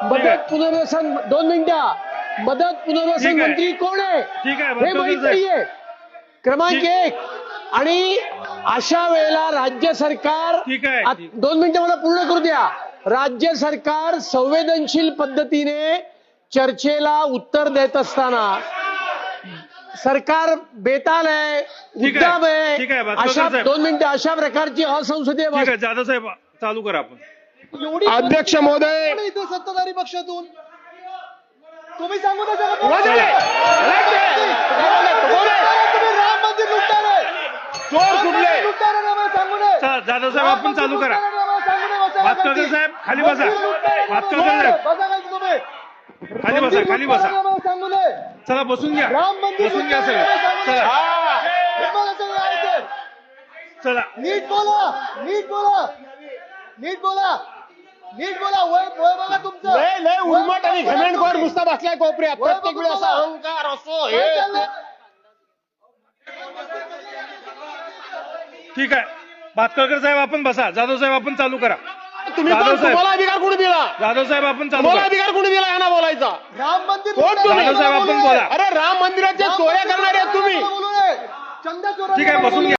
मदत पुनर्वसन 2 मिनिटं मदत पुनर्वसन मंत्री कोण आहे ठीक आहे हे माहित नाहीये क्रमांक 1 आणि अशा वेळेला राज्य सरकार 2 मिनिटं मला पूर्ण करू द्या राज्य सरकार संवेदनशील पद्धतीने चर्चेला उत्तर देत असताना सरकार बेताल आहे उद्दाम आहे अशा 2 मिनिटं अशा प्रकारची असंसदीय जाधव साहेब चालू करा आपण अध्यक्ष महोदय इथे सत्ताधारी पक्षातून तुम्ही सांगू नाही शकत तुम्ही राम मंदिर लुटताय चोर कुठले लुटताय ना सांगू नये जाधव साहेब आपण चालू करा भातकर साहेब खाली बसा भातकर साहेब बसा काय तुम्ही खाली बसा खाली बसा सांगू नये चला बसून घ्या राम मंदिर बसून घ्या सगळे चला चला नीट बोला नीट बोला नीट बोला नीट बोला वय बघा तुमचं लय उर्मट आणि घमेंडखोर नुसता बसलाय कोपऱ्यात प्रत्येक वेळेस असा अहंकार असो हे ठीक आहे भातकर साहेब आपण बसा जाधव साहेब आपण चालू करा तुम्ही तुम्हाला अधिकार कोणी दिला जाधव साहेब आपण चालू तुम्हाला करा अधिकार कोणी दिला यांना बोलायचा राम मंदिर कोण तुम्ही जाधव साहेब आपण बोला अरे राम मंदिराच्या चोऱ्या करणारे आहेत तुम्ही बोलू नये चंदा चोरा ठीक आहे बसून घ्या